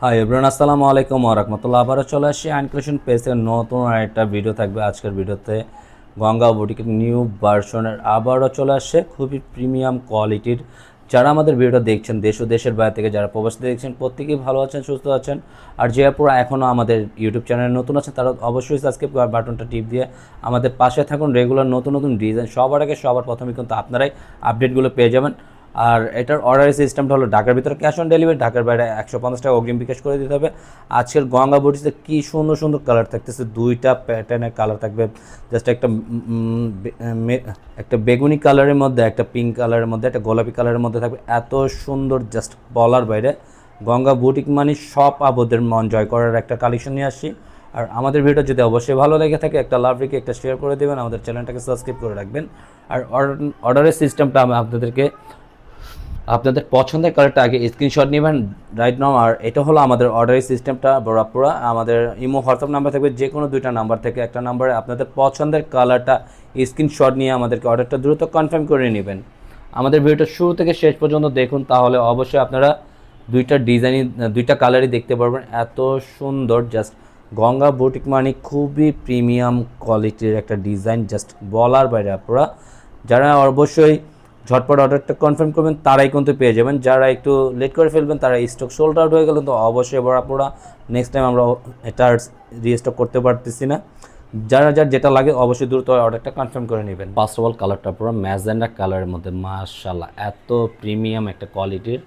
Hi everyone, আসসালামু আলাইকুম ওয়া রাহমাতুল্লাহ। আবারও চলে আসছি আইন কালেকশন পেজের নতুন আরেকটা ভিডিও থাকবে। আজকের ভিডিওতে গঙ্গা বুটিকের নিউ ভার্সনের আবারও চলে আসছে খুবই প্রিমিয়াম কোয়ালিটির। যারা আমাদের ভিডিওটা দেখছেন দেশ ও দেশের বাইরে থেকে, যারা প্রবাসী দেখছেন, প্রত্যেকেই ভালো আছেন, সুস্থ আছেন। আর যে আপুরা এখনও আমাদের ইউটিউব চ্যানেলে নতুন আছেন তারা অবশ্যই সাবস্ক্রাইব বাটনটা টিপ দিয়ে আমাদের পাশে থাকুন। রেগুলার নতুন নতুন ডিজাইন সবার আগে সবার প্রথমে কিন্তু আপনারাই আপডেটগুলো পেয়ে যাবেন। আর এটার অর্ডারের সিস্টেমটা হলো ঢাকার ভিতরে ক্যাশ অন ডেলিভারি, ঢাকার বাইরে 150 টাকা অগ্রিম বিকাশ করে দিতে হবে। আজকের গঙ্গা বুটিসে কী সুন্দর সুন্দর কালার থাকতেছে, দুইটা প্যাটার্নের কালার থাকবে। জাস্ট একটা বেগুনি কালারের মধ্যে, একটা পিঙ্ক কালারের মধ্যে, একটা গোলাপি কালারের মধ্যে থাকবে। এত সুন্দর, জাস্ট বলার বাইরে। গঙ্গা বুটিক মানে সব আবদের মন জয় করার একটা কালেকশন নিয়ে আসছি। আর আমাদের ভিডিও যদি অবশ্যই ভালো লেগে থাকে একটা লাভ রেখে একটা শেয়ার করে দেবেন, আমাদের চ্যানেলটাকে সাবস্ক্রাইব করে রাখবেন। আর অর্ডারের সিস্টেমটা আমি আপনাদের পছন্দের কালারটা আগে স্ক্রিনশট নেবেন রাইট নাও। আর এটা হলো আমাদের অর্ডারের সিস্টেমটা। পুরো আমাদের ইমো হোয়াটসঅ্যাপ নাম্বার থাকবে, যে কোনো দুইটা নাম্বার থেকে একটা নাম্বারে আপনাদের পছন্দের কালারটা স্ক্রিনশট নিয়ে আমাদেরকে অর্ডারটা দ্রুত কনফার্ম করে নেবেন। আমাদের ভিডিওটা শুরু থেকে শেষ পর্যন্ত দেখুন, তাহলে অবশ্যই আপনারা দুইটা কালারই দেখতে পারবেন। এত সুন্দর, জাস্ট গঙ্গা বুটিক মানে খুবই প্রিমিয়াম কোয়ালিটির একটা ডিজাইন, জাস্ট বলার বাইরে। আপনারা যারা অবশ্যই ঝটপট অর্ডারটা কনফার্ম করবেন তারাই কিন্তু পেয়ে যাবেন। যারা একটু লেট করে ফেলবেন তারা স্টক সোল্ড আউট হয়ে গেল, তো অবশ্যই আপনারা নেক্সট টাইম আমরা এটা রিস্টক করতে পারতেছি না। যার যেটা লাগে অবশ্যই দ্রুত অর্ডারটা কনফার্ম করে নেবেন। ফার্স্ট অফ অল কালারটা পুরো ম্যাজেন্ডা কালারের মধ্যে, মাশাআল্লাহ এত প্রিমিয়াম একটা কোয়ালিটির।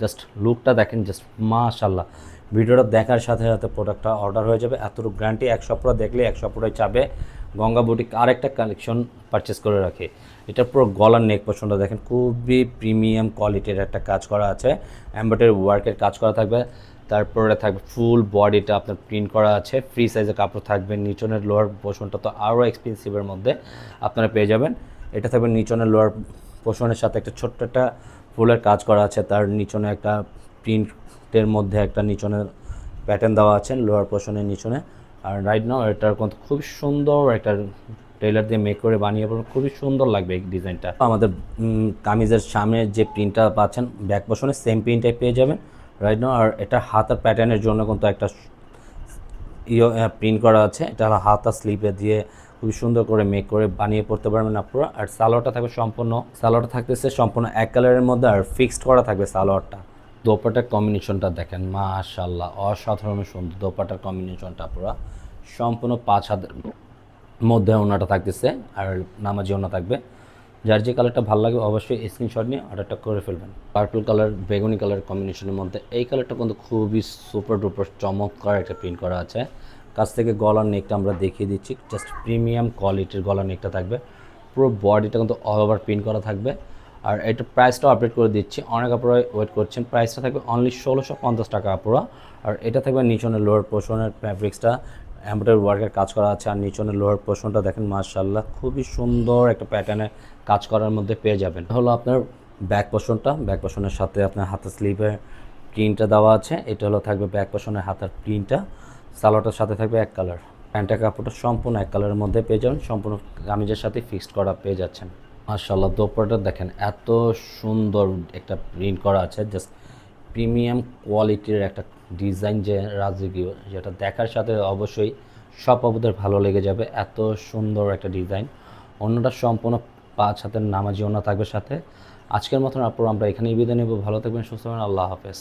জাস্ট লুকটা দেখেন, জাস্ট মাশাআল্লাহ। ভিডিওটা দেখার সাথে সাথে প্রোডাক্টটা অর্ডার হয়ে যাবে। এতটুকু গ্যারান্টি, 100 দেখলে 100 চাবে গঙ্গা বুটিক আরেকটা কালেকশন পারচেস করে রাখে। এটা পুরো গলার নেক পোর্শনটা দেখেন, খুবই প্রিমিয়াম কোয়ালিটির একটা কাজ করা আছে, এমব্রয়ডারি ওয়ার্কের কাজ করা থাকবে। তারপরে থাকবে ফুল বডিটা আপনার প্রিন্ট করা আছে, ফ্রি সাইজের কাপড় থাকবে। নিচনের লোয়ার পোর্শনটা তো আরও এক্সপেন্সিভের মধ্যে আপনারা পেয়ে যাবেন। এটা থাকবে নিচনের লোয়ার পোর্শনের সাথে একটা ছোট্ট একটা ফুলের কাজ করা আছে, তার নিচনে একটা প্রিন্টের মধ্যে একটা নিচনের প্যাটার্ন দেওয়া আছে লোয়ার পোর্শনের নিচনে। আর রাইট নাও এটার খুব সুন্দর একটা টেলার দিয়ে মেক করে বানিয়ে পড়বেন, খুবই সুন্দর লাগবে এই ডিজাইনটা। আমাদের কামিজের সামনে যে প্রিন্টটা পাচ্ছেন ব্যাক পোর্শনে সেম প্রিন্টটাই পেয়ে যাবেন রাইট নাও। আর এটা হাতার প্যাটার্নের জন্য কিন্তু একটা প্রিন্ট করা আছে, এটা হলো হাতা স্লিপে দিয়ে খুবই সুন্দর করে মেক করে বানিয়ে পড়তে পারবেন আপনারা। আর সালোয়ারটা থাকতেছে সম্পূর্ণ এক কালারের মধ্যে, আর ফিক্সড করা থাকবে সালোয়ারটা। দোপাটার কম্বিনেশনটা দেখেন, মাশাআল্লাহ অসাধারণ সুন্দর দোপাটার কম্বিনেশনটা। পুরো সম্পূর্ণ 5 হাতের মধ্যে ওনাটা থাকতেছে, আর নামাজি ওনা থাকবে। যার যে কালারটা ভালো লাগে অবশ্যই স্ক্রিনশট নিয়ে অর্ডারটা করে ফেলবেন। পার্পল কালার বেগুনি কালার কম্বিনেশনের মধ্যে এই কালারটা কিন্তু খুবই সুপার ডুপার চমৎকার একটা প্রিন্ট করা আছে। কাছ থেকে গলার নেকটা আমরা দেখিয়ে দিচ্ছি, জাস্ট প্রিমিয়াম কোয়ালিটির গলার নেকটা থাকবে। পুরো বডিটা কিন্তু অল ওভার প্রিন্ট করা থাকবে। আর এটা প্রাইসটাও আপডেট করে দিচ্ছি, অনেক আপনারা ওয়েট করছেন। প্রাইসটা থাকবে অনলি 1650 টাকা আপুরা। আর এটা থাকবে নিচনের লোয়ার পোর্শনের ফ্যাব্রিক্সটা এমব্রয়ডারি ওয়ার্কের কাজ করা আছে, আর নিচনের লোয়ার পোর্শনটা দেখেন মাশাআল্লাহ খুবই সুন্দর একটা প্যাটার্নের কাজ করার মধ্যে পেয়ে যাবেন। হলো আপনার ব্যাক পোর্শনটা, ব্যাক পোর্শনের সাথে আপনার হাতের স্লিভের প্রিন্টটা দেওয়া আছে। এটা হলো থাকবে ব্যাক পোর্শনের হাতের প্রিন্টটা। সালোয়ারটার সাথে থাকবে এক কালার, প্যান্টের কাপড়টা সম্পূর্ণ এক কালারের মধ্যে পেয়ে যাবেন, সম্পূর্ণ কামিজের সাথে ফিক্সড করা পেয়ে যাচ্ছেন। মাশাআল্লাহ দোপাট্টা দেখেন এত সুন্দর একটা প্রিন্ট করা আছে, জাস্ট প্রিমিয়াম কোয়ালিটির একটা ডিজাইন, যে রাজকীয়, যেটা দেখার সাথে অবশ্যই সব আপুদের ভালো লেগে যাবে। এত সুন্দর একটা ডিজাইন। অন্যটা সম্পূর্ণ 5 হাতের নামাজি ওনা থাকবে সাথে। আজকের মতন আপনারা আমরা এখানেই বিদায় নেব। ভালো থাকবেন, সুস্থ থাকবেন, আল্লাহ হাফেজ।